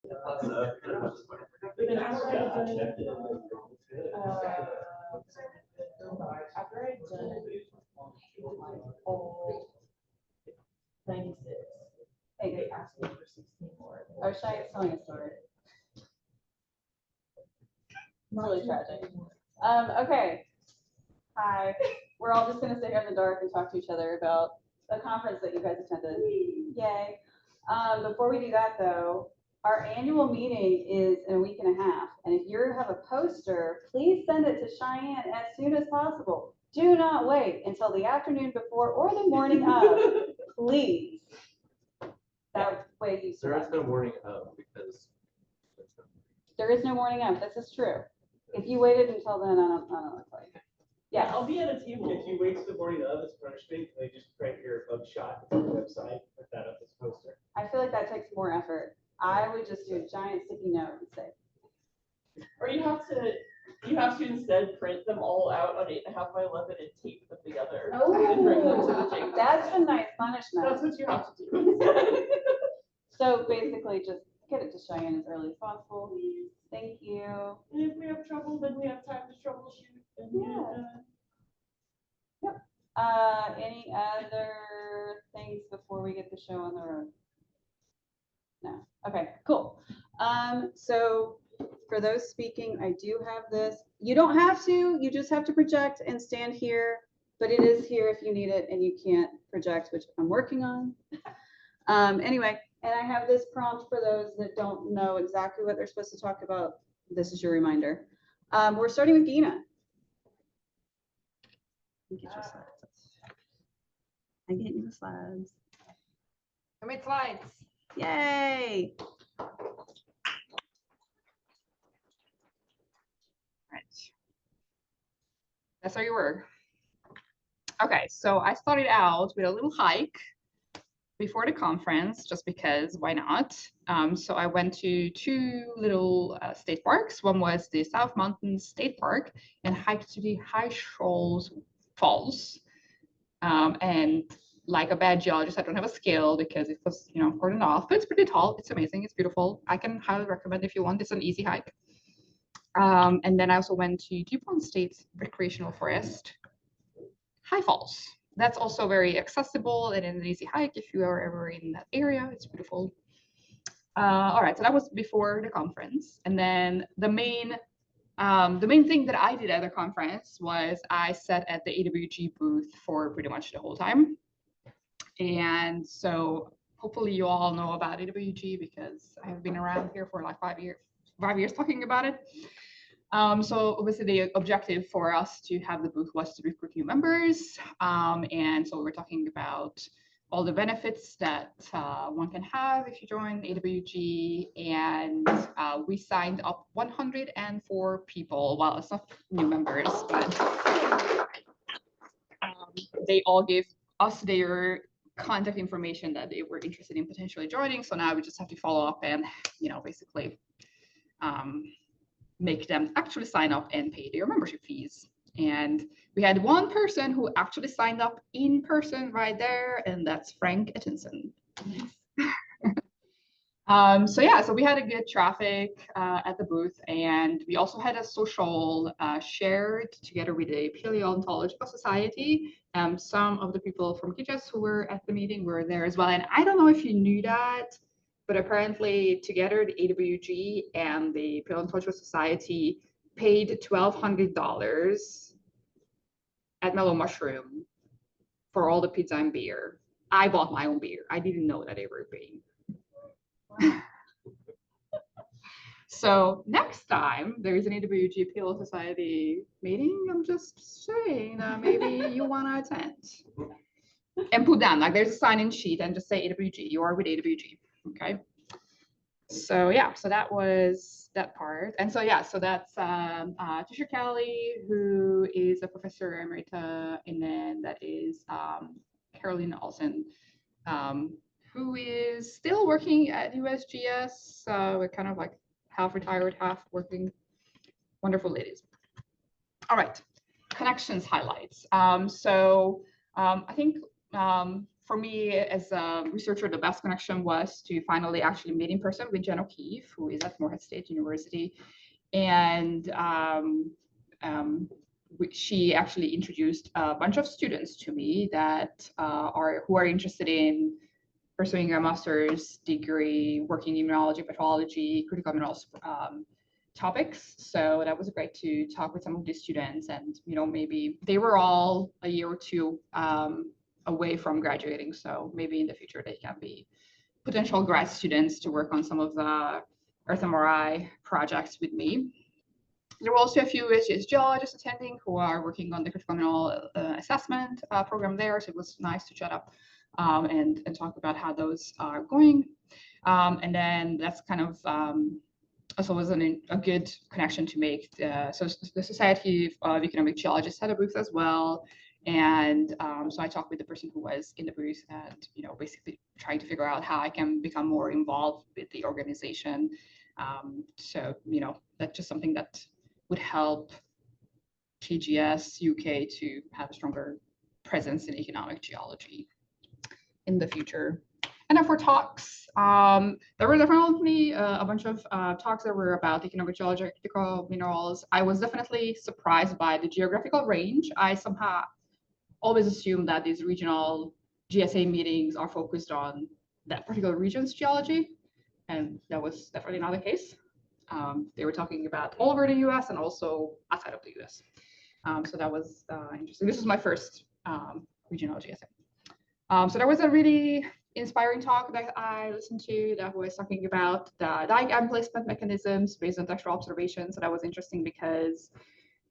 After I'd done all 96, they asked me for 16 more. Oh, Shai is telling a story. Really tragic. Okay. Hi. We're all just going to sit here in the dark and talk to each other about a conference that you guys attended. Yay. Before we do that, though, our annual meeting is in a week and a half. And if you have a poster, please send it to Cheyenne as soon as possible. Do not wait until the afternoon before or the morning of. Please. That way you survive. There is no morning of because there is no morning of. This is true. If you waited until then, I don't know what it's like. Yeah, I'll be at a table. If you wait till the morning of, it's punishment. They just print your bug shot on the website, put that up as a poster. I feel like that takes more effort. I would just do a giant sticky note and say. Or you have to instead print them all out on 8.5 by 11 and tape them together. Oh, and bring them to the table. That's a nice punishment. That's what you have to do. So basically, just get it to Cheyenne as early as possible. Thank you. And if we have trouble, then we have time to troubleshoot and get it done. Yep. Any other things before we get the show on the road? No. Okay, cool. So for those speaking, I do have this. You don't have to, you just have to project and stand here, but it is here if you need it and you can't project, which I'm working on. Anyway, and I have this prompt for those that don't know exactly what they're supposed to talk about. This is your reminder. We're starting with Gina. Get your slides. I'm getting the slides. I made slides. Yay! Right. That's where you were. Okay, so I started out with a little hike before the conference, just because, why not? So I went to two little state parks. One was the South Mountain State Park and hiked to the High Shoals Falls. And like a bad geologist, I don't have a scale because it was, cordoned off, but it's pretty tall. It's amazing. It's beautiful. I can highly recommend if you want. It's an easy hike. And then I also went to DuPont State Recreational Forest, High Falls. That's also very accessible and an easy hike if you are ever in that area. It's beautiful. All right, so that was before the conference. And then the main thing that I did at the conference was I sat at the AWG booth for pretty much the whole time. And so hopefully you all know about AWG because I have been around here for like 5 years talking about it. So obviously the objective for us to have the booth was to recruit new members. And so we're talking about all the benefits that one can have if you join AWG. And we signed up 104 people. Well, it's not new members, but they all gave us their contact information that they were interested in potentially joining. So now we just have to follow up and, basically make them actually sign up and pay their membership fees. And we had one person who actually signed up in person right there, and that's Frank Atkinson. So we had a good traffic at the booth, and we also had a social shared together with the Paleontological Society. Some of the people from KJS who were at the meeting were there as well. And I don't know if you knew that, but apparently together the AWG and the Paleontological Society paid $1,200 at Mellow Mushroom for all the pizza and beer. I bought my own beer. I didn't know that they were paying. So next time there is an AWG Paleo Society meeting, I'm just saying maybe you want to attend. And put down, like, there's a sign-in sheet and just say AWG, you are with AWG, okay? So yeah, so that was that part. And so yeah, so that's Tisha Kelly, who is a professor emerita, and then that is Caroline Olsen, who is still working at USGS. We're kind of like half retired, half working. Wonderful ladies. All right, connections highlights. I think for me as a researcher, the best connection was to finally actually meet in person with Jen O'Keefe, who is at Morehead State University. And she actually introduced a bunch of students to me that who are interested in pursuing a master's degree, working in immunology, pathology, critical minerals topics. So that was great to talk with some of these students, and maybe they were all a year or two away from graduating. So maybe in the future they can be potential grad students to work on some of the Earth MRI projects with me. There were also a few HGS geologists attending who are working on the critical mineral assessment program there. So it was nice to chat up and talk about how those are going. And then that's kind of also was a good connection to make. So the Society of Economic Geologists had a booth as well. And so I talked with the person who was in the booth and, basically trying to figure out how I can become more involved with the organization. So, that's just something that would help KGS UK to have a stronger presence in economic geology in the future. And then for talks, there were definitely a bunch of talks that were about economic geology, critical minerals. I was definitely surprised by the geographical range. I somehow always assumed that these regional GSA meetings are focused on that particular region's geology, and that was definitely not the case. They were talking about all over the US and also outside of the US. So that was interesting. This was my first regional GSA. So there was a really inspiring talk that I listened to that was talking about the dike emplacement mechanisms based on textual observations. So that was interesting because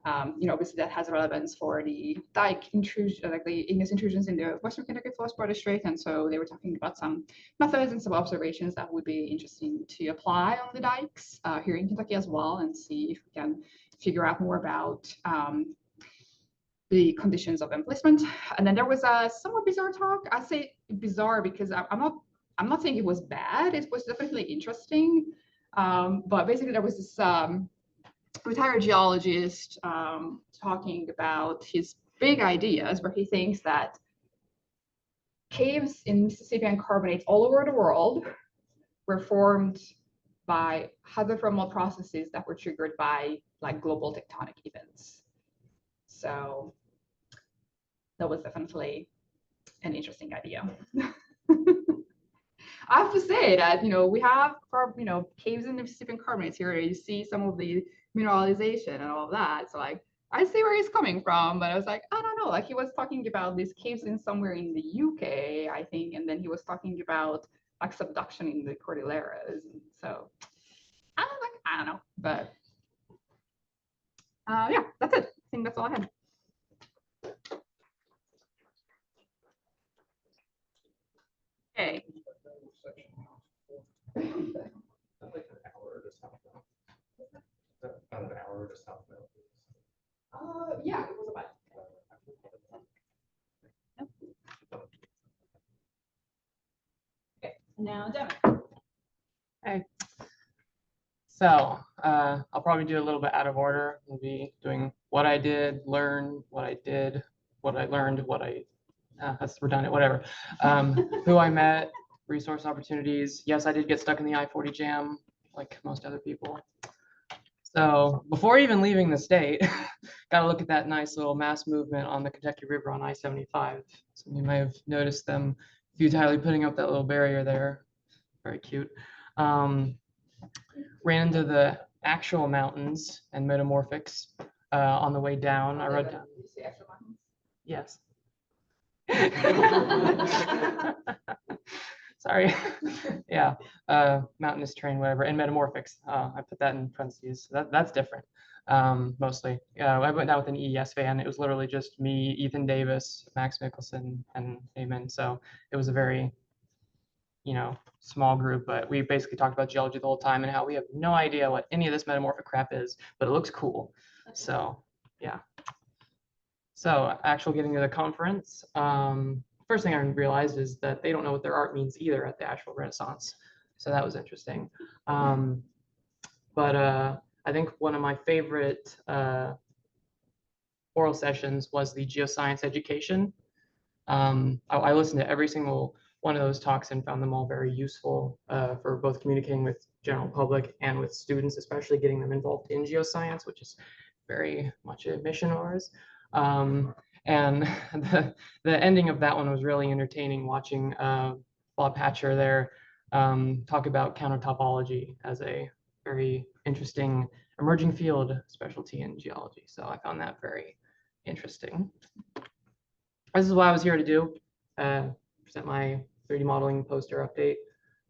obviously that has relevance for the dike intrusion, like the igneous intrusions in the Western Kentucky Fluorspar District. And so they were talking about some methods and some observations that would be interesting to apply on the dikes here in Kentucky as well, and see if we can figure out more about the conditions of emplacement. And then there was a somewhat bizarre talk. I say bizarre because I'm not saying it was bad. It was definitely interesting. But basically there was this retired geologist talking about his big ideas, where he thinks that caves in Mississippian carbonates all over the world were formed by hydrothermal processes that were triggered by like global tectonic events. So that was definitely an interesting idea. I have to say that, we have, caves in the Mississippian carbonates here. You see some of the mineralization and all of that. So like, I see where he's coming from, but I was like, I don't know. Like he was talking about these caves in somewhere in the UK, I think. And then he was talking about like subduction in the Cordilleras. And so I don't know, but yeah, that's it. I think that's all I had. Okay. Like an hour to south now. About an hour to south now. Yeah, it was about. Okay, now Devin. Hey. So I'll probably do a little bit out of order. We'll be doing what I did, learn what I did, what I learned, that's redundant, whatever. Who I met, resource opportunities. Yes, I did get stuck in the I-40 jam like most other people. So before even leaving the state, got to look at that nice little mass movement on the Kentucky River on I-75. So you may have noticed them futilely putting up that little barrier there. Very cute. Ran into the actual mountains and metamorphics on the way down. I read. Yes. Sorry. Yeah. Mountainous terrain, whatever, and metamorphics. I put that in parentheses. That's different. Mostly. I went down with an EES van. It was literally just me, Ethan Davis, Max Mickelson, and Eamon. So it was a very, small group, but we basically talked about geology the whole time and how we have no idea what any of this metamorphic crap is, but it looks cool. So yeah. So actually getting to the conference, first thing I realized is that they don't know what their art means either at the actual Renaissance. So that was interesting. But I think one of my favorite oral sessions was the geoscience education. I listened to every single one of those talks and found them all very useful for both communicating with general public and with students, especially getting them involved in geoscience, which is very much a mission of ours. And the ending of that one was really entertaining, watching Bob Hatcher there talk about countertopology as a very interesting emerging field specialty in geology. So I found that very interesting. This is what I was here to do, present my 3D modeling poster update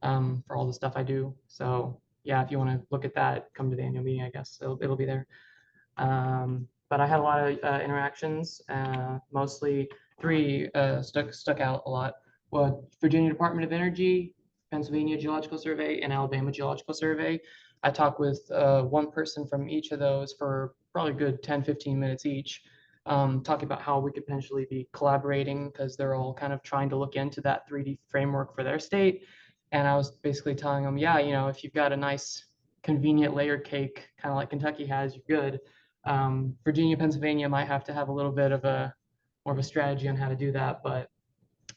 for all the stuff I do. So yeah, if you want to look at that, come to the annual meeting, I guess it'll be there. But I had a lot of interactions, mostly three stuck out a lot. Well, Virginia Department of Energy, Pennsylvania Geological Survey, and Alabama Geological Survey. I talked with one person from each of those for probably a good 10-15 minutes each, talking about how we could potentially be collaborating because they're all kind of trying to look into that 3D framework for their state. And I was basically telling them, yeah, you know, if you've got a nice convenient layered cake, kind of like Kentucky has, you're good. Virginia, Pennsylvania might have to have a little bit of more of a strategy on how to do that, but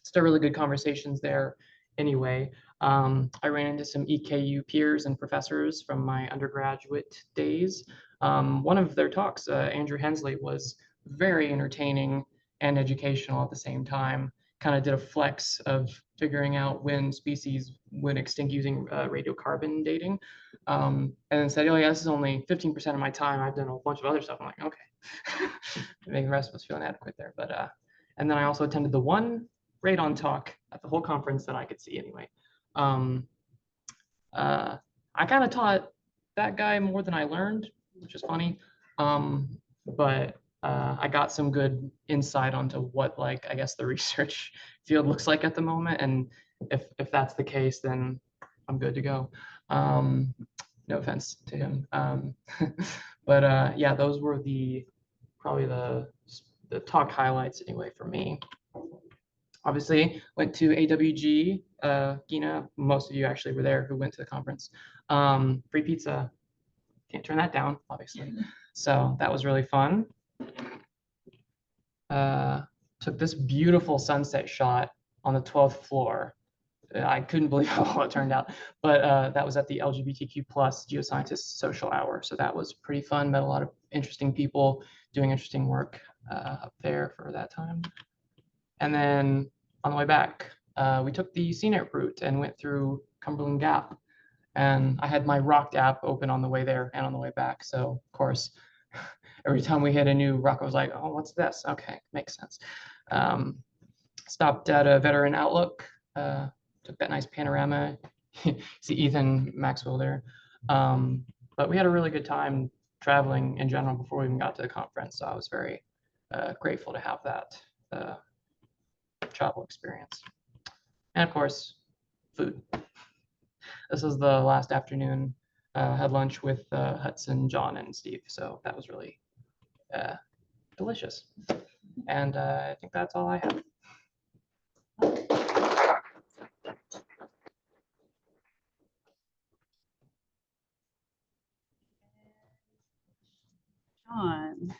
still really good conversations there anyway. I ran into some EKU peers and professors from my undergraduate days. One of their talks, Andrew Hensley, was very entertaining and educational at the same time. Kind of did a flex of figuring out when species went extinct using radiocarbon dating. And then said, oh yeah, this is only 15% of my time. I've done a bunch of other stuff. I'm like, okay. Making the rest of us feel inadequate there. But and then I also attended the one radon talk at the whole conference that I could see anyway. I kind of taught that guy more than I learned, which is funny. But I got some good insight onto what, like, I guess the research field looks like at the moment. And if that's the case, then I'm good to go. No offense to him. But yeah, those were probably the talk highlights anyway for me. Obviously went to AWG, Gina, most of you actually were there who went to the conference. Free pizza, can't turn that down, obviously. So that was really fun. Took this beautiful sunset shot on the 12th floor. I couldn't believe how well it turned out, but that was at the LGBTQ+ Geoscientists Social Hour. So that was pretty fun, met a lot of interesting people doing interesting work up there for that time. And then on the way back, we took the CNET route and went through Cumberland Gap. And I had my rocked app open on the way there and on the way back. So of course, every time we hit a new rock, I was like, oh, what's this? Okay, makes sense. Stopped at a Veteran Outlook, took that nice panorama. See Ethan Maxwell there. But we had a really good time traveling in general before we even got to the conference. So I was very grateful to have that travel experience. And of course, food. This was the last afternoon. Had lunch with Hudson, John, and Steve. So that was really delicious. And I think that's all I have. John.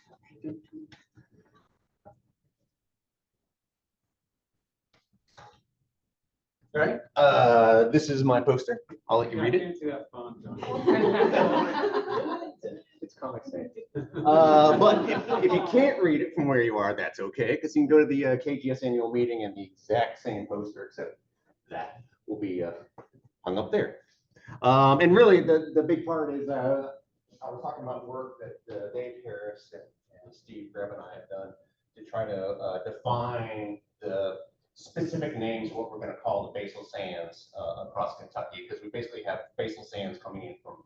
All right, this is my poster. I'll let you read it. See that font, John. It's Comic Sans. But if you can't read it from where you are, that's okay, because you can go to the KGS annual meeting and the exact same poster, except that will be hung up there. And really, the big part is I was talking about work that Dave Harris and Steve Greb and I have done to try to define the specific names, what we're going to call the basal sands across Kentucky, because we basically have basal sands coming in from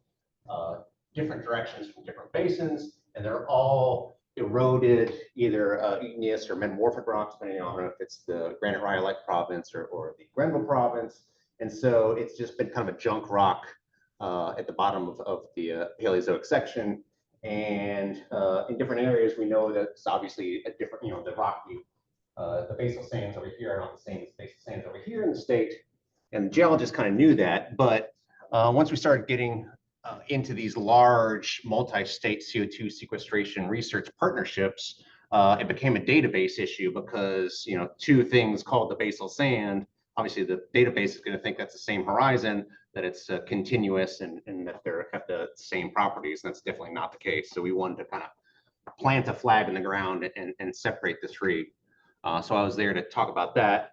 different directions from different basins, and they're all eroded, either igneous or metamorphic rocks, depending on if it's the granite rhyolite province or the Grenville province. And so it's just been kind of a junk rock at the bottom of the Paleozoic section. And in different areas, we know that it's obviously a different, the rock the basal sands over here are not the same as basal sands over here in the state. And the geologists kind of knew that. But once we started getting into these large multi-state CO2 sequestration research partnerships, it became a database issue because, you know, two things called the basal sand, obviously the database is going to think that's the same horizon, that it's continuous and that they have the same properties. And that's definitely not the case. So we wanted to kind of plant a flag in the ground and separate the three. So I was there to talk about that.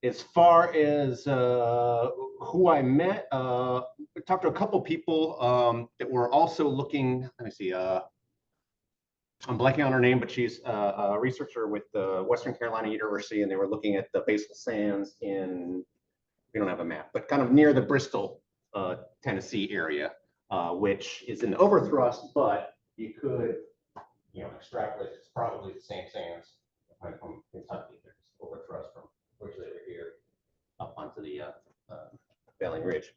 As far as who I met, I talked to a couple people that were also looking, let me see, I'm blanking on her name, but she's a researcher with the Western Carolina University, and they were looking at the basal sands in, we don't have a map, but kind of near the Bristol, Tennessee area, which is an overthrust, but you could, you know, extrapolate, it's probably the same sands from Kentucky. There's overthrust from virtually over here up onto the Belling Ridge,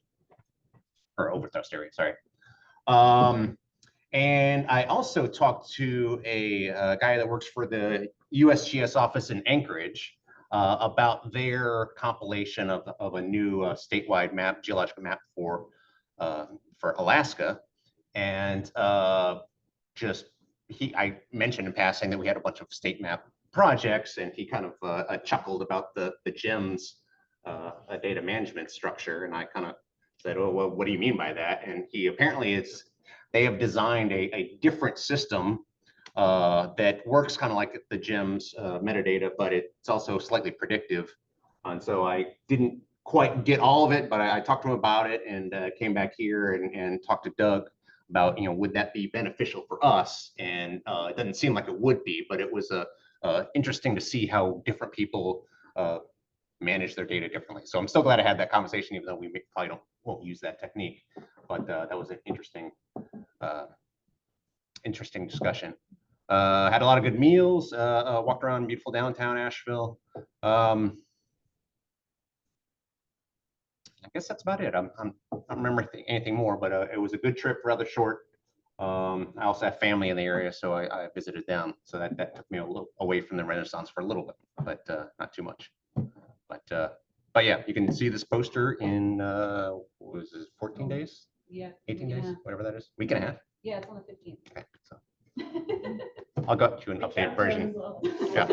or overthrust area, sorry. And I also talked to a guy that works for the USGS office in Anchorage about their compilation of a new statewide map, geological map for Alaska. And I mentioned in passing that we had a bunch of state map projects, and he kind of chuckled about the GEMS data management structure. And I kind of said, oh, well, what do you mean by that? And he apparently they have designed a different system that works kind of like the GEMS metadata, but it's also slightly predictive. And so I didn't quite get all of it, but I talked to him about it and came back here and talked to Doug about, you know, would that be beneficial for us? And it doesn't seem like it would be, but it was interesting to see how different people manage their data differently. So I'm still glad I had that conversation, even though we probably won't use that technique. But that was an interesting discussion. Had a lot of good meals. Walked around beautiful downtown Asheville. I guess that's about it. I don't remember anything more, but it was a good trip, rather short. I also have family in the area, so I visited them. So that took me a little away from the Renaissance for a little bit, but not too much. But yeah, you can see this poster in what was it, 14 days? Yeah. 18 yeah. days, Whatever that is. Week and a half. Yeah, it's on the 15th. Okay, so I'll go to an updated version. Yeah.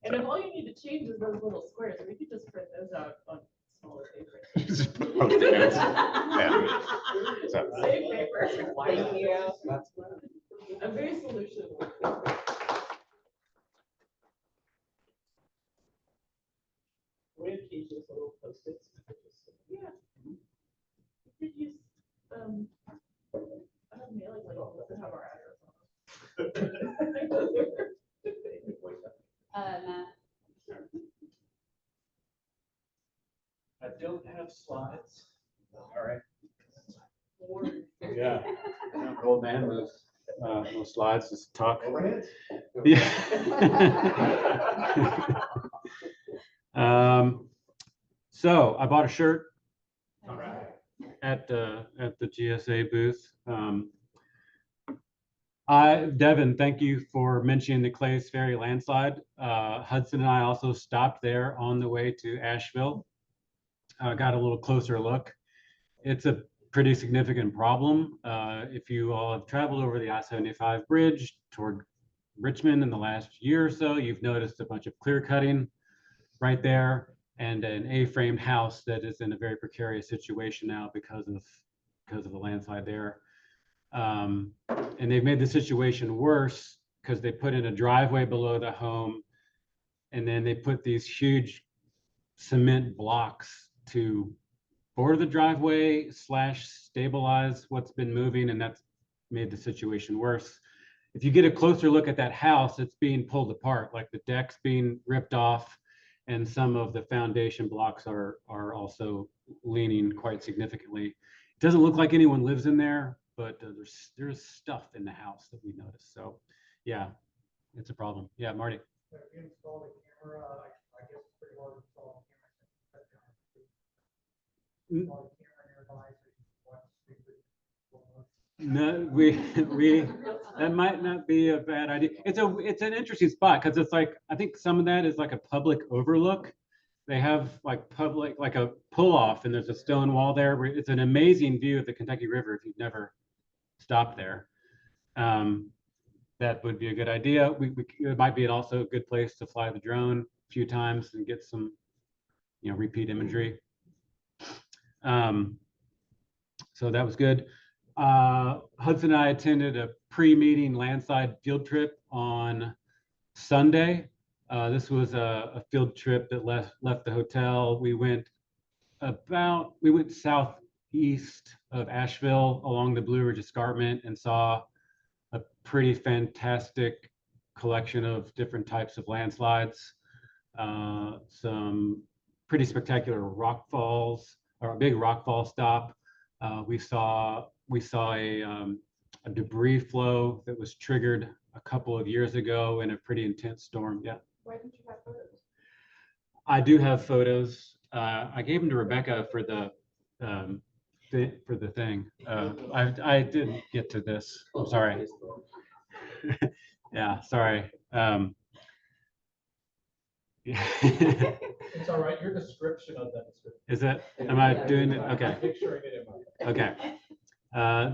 And if all you need to change is those little squares, we could just print those out on smaller paper. Just Post-it notes. Yeah. So, Save paper. Thank you. I'm very solution. We have keys with little post-its. Yeah. You could use, I have mailing labels that have our address on them. Matt. I don't have slides. All right. Yeah. Old man with no slides, just talk. overhead? Yeah. So I bought a shirt All right. at the GSA booth. Devin, thank you for mentioning the Clays Ferry landslide. Hudson and I also stopped there on the way to Asheville. Got a little closer look. It's a pretty significant problem. If you all have traveled over the I-75 bridge toward Richmond in the last year or so, you've noticed a bunch of clear cutting right there and an A-framed house that is in a very precarious situation now because of the landslide there. And they've made the situation worse because they put in a driveway below the home, and then they put these huge cement blocks to border the driveway / stabilize what's been moving, and that's made the situation worse. If you get a closer look at that house, it's being pulled apart, like the deck's being ripped off, and some of the foundation blocks are also leaning quite significantly. It doesn't look like anyone lives in there, but there's stuff in the house that we noticed. So yeah, it's a problem. Yeah, Marty. If you install the camera, I guess it's pretty hard to install a camera. Install a camera in your device, so you can watch No, that might not be a bad idea. It's an interesting spot because it's like, I think some of that is like a public overlook. They have like a pull off, and there's a stone wall there where it's an amazing view of the Kentucky River if you've never stopped there. that would be a good idea. It might be also a good place to fly the drone a few times and get some, repeat imagery. So that was good. Hudson and I attended a pre-meeting landside field trip on Sunday. This was a field trip that left the hotel. We went southeast of Asheville along the Blue Ridge Escarpment and saw a pretty fantastic collection of different types of landslides. Some pretty spectacular rock falls, or a big rock fall stop. We saw a debris flow that was triggered a couple of years ago in a pretty intense storm. Yeah. Why didn't you have photos? I do have photos. I gave them to Rebecca for the thing. I didn't get to this. I'm sorry. Yeah, sorry. Yeah. It's all right, your description of that is. Is it? Am I doing it? Okay. I'm picturing it in my. Okay.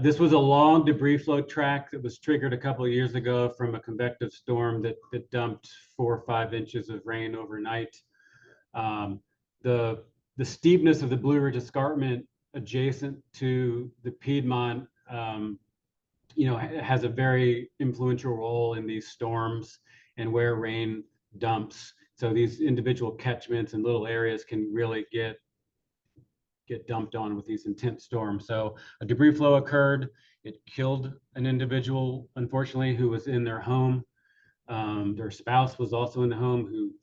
This was a long debris flow track that was triggered a couple of years ago from a convective storm that dumped 4 or 5 inches of rain overnight. The steepness of the Blue Ridge Escarpment adjacent to the Piedmont, has a very influential role in these storms and where rain dumps. So these individual catchments and little areas can really get dumped on with these intense storms. So a debris flow occurred. It killed an individual, unfortunately, who was in their home. Their spouse was also in the home who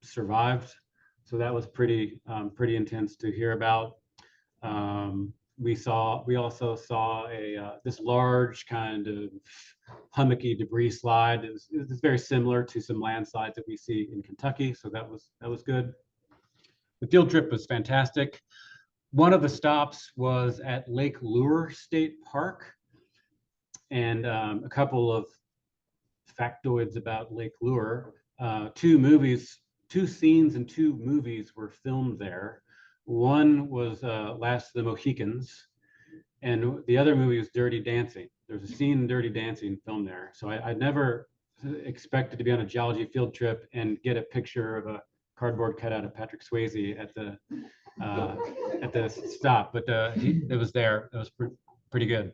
survived. So that was pretty intense to hear about. We also saw this large kind of hummocky debris slide. It was very similar to some landslides that we see in Kentucky. So that was good. The field trip was fantastic. One of the stops was at Lake Lure State Park, and a couple of factoids about Lake Lure. 2 scenes in 2 movies were filmed there. One was Last of the Mohicans, and the other movie was Dirty Dancing. There's a scene in Dirty Dancing filmed there. So I never expected to be on a geology field trip and get a picture of a cardboard cutout of Patrick Swayze at the stop, but it was there. It was pretty good.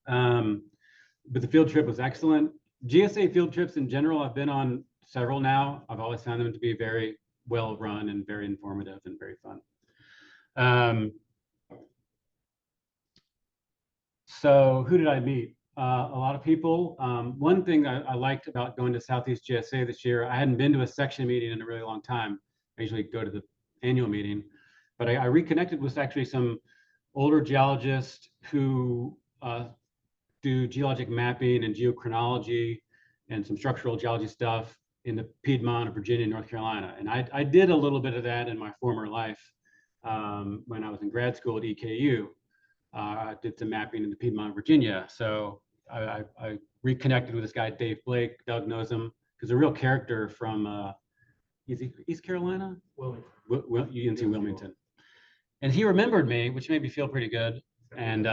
But the field trip was excellent. GSA field trips in general, I've been on several now. I've always found them to be very well run and very informative and very fun. So who did I meet? A lot of people. One thing I liked about going to Southeast GSA this year, I hadn't been to a section meeting in a really long time. I usually go to the annual meeting, but I reconnected with actually some older geologists who do geologic mapping and geochronology and some structural geology stuff in the Piedmont of Virginia and North Carolina. And I did a little bit of that in my former life when I was in grad school at EKU. I did some mapping in the Piedmont of Virginia. So I reconnected with this guy, Dave Blake. Doug knows him. He's a real character from East Carolina? UNC Wilmington. And he remembered me, which made me feel pretty good. And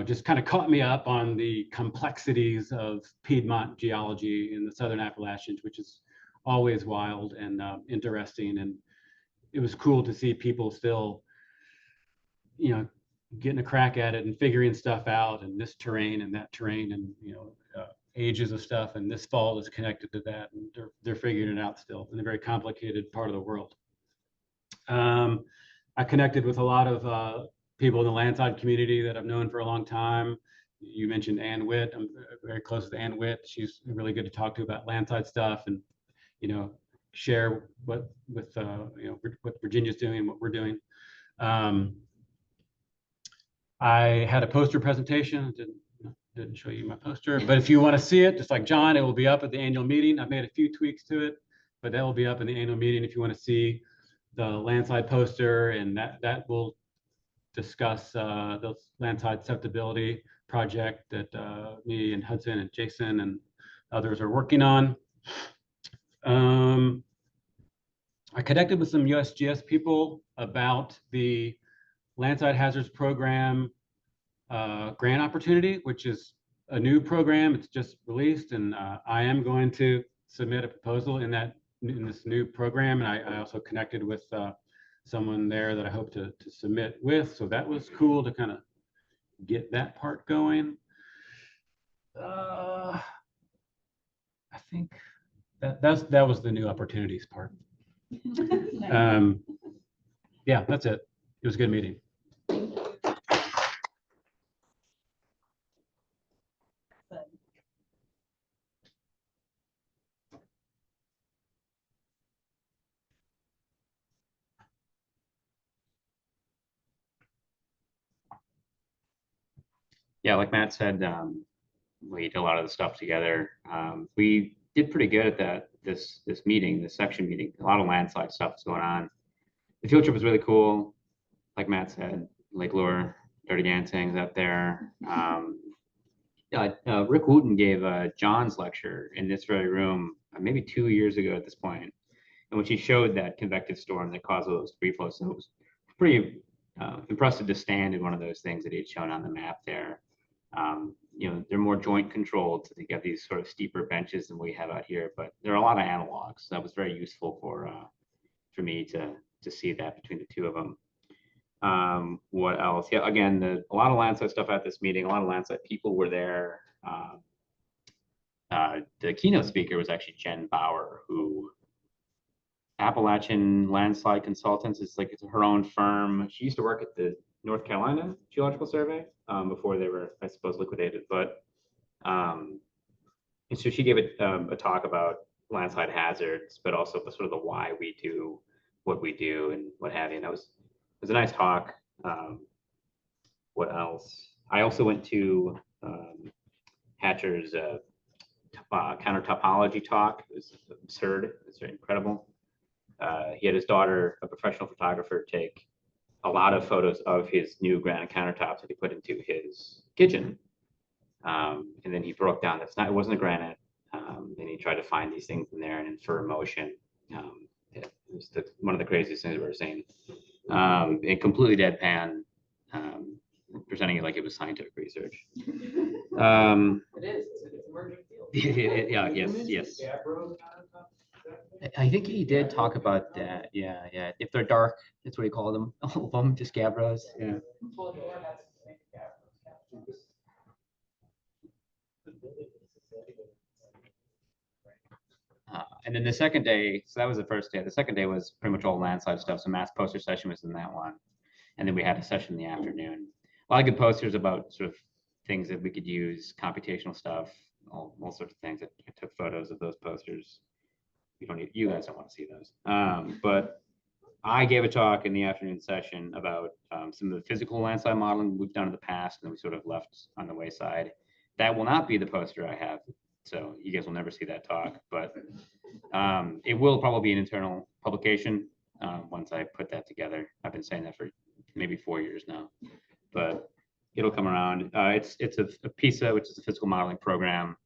just kind of caught me up on the complexities of Piedmont geology in the Southern Appalachians, which is always wild and interesting. And it was cool to see people still, getting a crack at it and figuring stuff out, and this terrain and that terrain, and ages of stuff, and this fault is connected to that, and they're figuring it out still in a very complicated part of the world. I connected with a lot of people in the landside community that I've known for a long time. You mentioned Ann Witt. I'm very close with Ann Witt. She's really good to talk to about landside stuff, and share what Virginia's doing and what we're doing. I had a poster presentation. Didn't show you my poster, but if you want to see it, just like John, it will be up at the annual meeting. I've made a few tweaks to it, but that will be up in the annual meeting if you want to see the landside poster, and that will discuss the landside susceptibility project that me and Hudson and Jason and others are working on. I connected with some USGS people about the Landside Hazards Program grant opportunity, which is a new program. It's just released, and I am going to submit a proposal in this new program. And I also connected with someone there that I hope to submit with. So that was cool to kind of get that part going. I think that was the new opportunities part. Yeah, that's it. It was a good meeting. Yeah, like Matt said, we did a lot of the stuff together. We did pretty good at this meeting, this section meeting. A lot of landslide stuff was going on. The field trip was really cool. Like Matt said, Lake Lure, Dirty Dancing's up there. Rick Wooten gave John's lecture in this very room maybe 2 years ago at this point, in which he showed that convective storm that caused all those debris flows. So it was pretty impressive to stand in one of those things that he had shown on the map there. They're more joint controlled, so they get these sort of steeper benches than we have out here, but there are a lot of analogs. So that was very useful for me to see that between the two of them. What else? Yeah, again, a lot of landslide stuff at this meeting. A lot of landslide people were there. The keynote speaker was actually Jen Bauer, who Appalachian Landslide Consultants is like, it's her own firm. She used to work at the North Carolina Geological Survey before they were, I suppose, liquidated. But and so she gave a talk about landslide hazards, but also the sort of the why we do what we do and what have you. And it was a nice talk. What else? I also went to Hatcher's counter topology talk. It was absurd. It's very incredible. He had his daughter, a professional photographer, take a lot of photos of his new granite countertops that he put into his kitchen. And then he broke down it wasn't a granite. And he tried to find these things in there and infer motion. It was one of the craziest things I've ever seen. And completely deadpan, presenting it like it was scientific research. It is, it's emerging field. Yeah, yes. I think he did talk about that. Yeah. If they're dark, that's what he called them. All of them, just gabbros. Yeah. And then the second day, so that was the first day. The second day was pretty much all landslide stuff. So mass poster session was in that one. And then we had a session in the afternoon. A lot of good posters about sort of things that we could use, computational stuff, all sorts of things. I took photos of those posters. You guys don't want to see those. But I gave a talk in the afternoon session about some of the physical landslide modeling we've done in the past, and we sort of left on the wayside. That will not be the poster I have, so you guys will never see that talk. But it will probably be an internal publication once I put that together. I've been saying that for maybe 4 years now, but it'll come around. It's a PISA, which is a physical modeling program.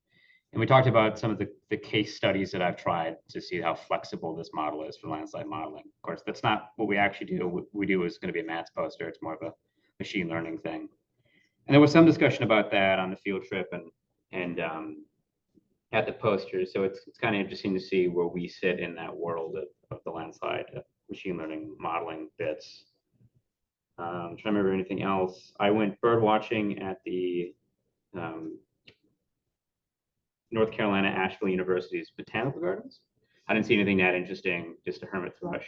And we talked about some of the case studies that I've tried to see how flexible this model is for landslide modeling. Of course, that's not what we actually do. What we do is going to be a Matt's poster. It's more of a machine learning thing. And there was some discussion about that on the field trip and at the poster. So it's kind of interesting to see where we sit in that world of the landslide machine learning modeling bits. I'm trying to remember anything else. I went bird watching at the North Carolina Asheville University's botanical gardens. I didn't see anything that interesting, just a hermit thrush,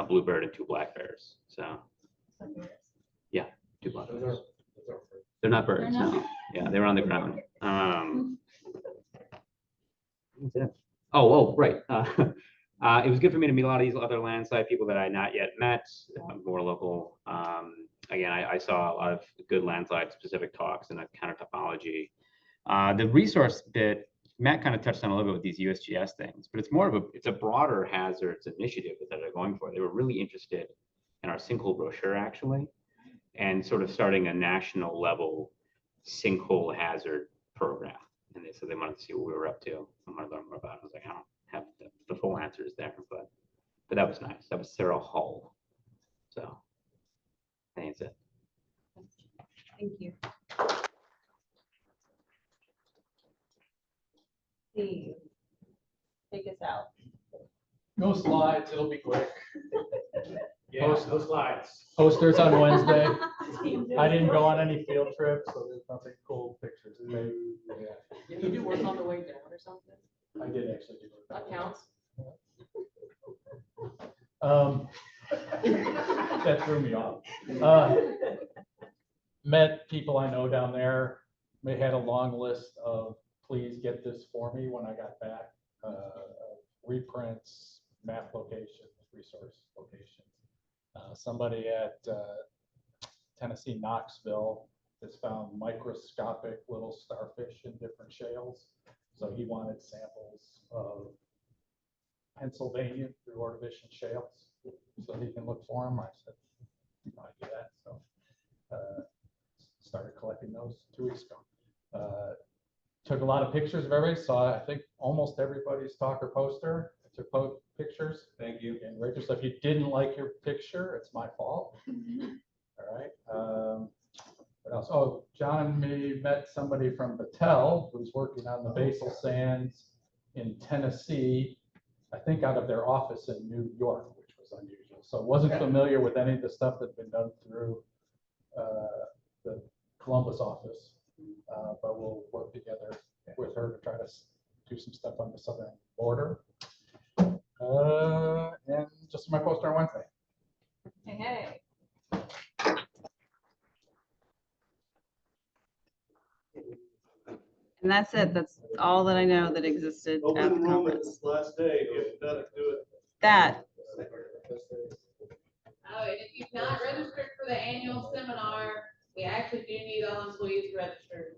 bluebird and 2 black bears. So yeah, 2 black bears. They're not birds, no. Yeah, they were on the ground. Right. It was good for me to meet a lot of these other landslide people that I had not yet met, more local. Again, I saw a lot of good landslide specific talks and a counter topology. The resource bit, Matt kind of touched on a little bit with these USGS things, but it's more of a broader hazards initiative that they're going for. They were really interested in our sinkhole brochure actually, and sort of starting a national level sinkhole hazard program. And so they wanted to see what we were up to. I wanted to learn more about it. I was like, I don't have the full answers there, but that was nice. That was Sarah Hull. So I think that's it. Thank you. No slides, it'll be quick. Yeah, Post- those slides. Posters on Wednesday. I didn't go on any field trips, so there's nothing cool pictures. Maybe, yeah. Did you do work on the way down or something? I did actually do it. That counts. That threw me off. Met people I know down there. They had a long list of, please get this for me when I got back. Reprints, map locations, resource locations. Somebody at Tennessee Knoxville has found microscopic little starfish in different shales. So he wanted samples of Pennsylvania through Ordovician shales, so he can look for them. I said, I do that. So started collecting those 2 weeks ago. Took a lot of pictures of everybody. Saw, I think, almost everybody's talk or poster. I took pictures. Thank you. And Rachel, so if you didn't like your picture, it's my fault. All right. What else? Oh, John and me met somebody from Battelle who's working on the basal sands in Tennessee, I think out of their office in New York, which was unusual. So wasn't familiar with any of the stuff that's been done through the Columbus office, but we'll work together with her to try to do some stuff on the southern border. And just my poster on Wednesday. Hey. And that's it. That's all that I know that existed at the Open enrollment conference. is last day. If not, do it. That, Oh, and if you've not registered for the annual seminar, we actually do need all employees registered.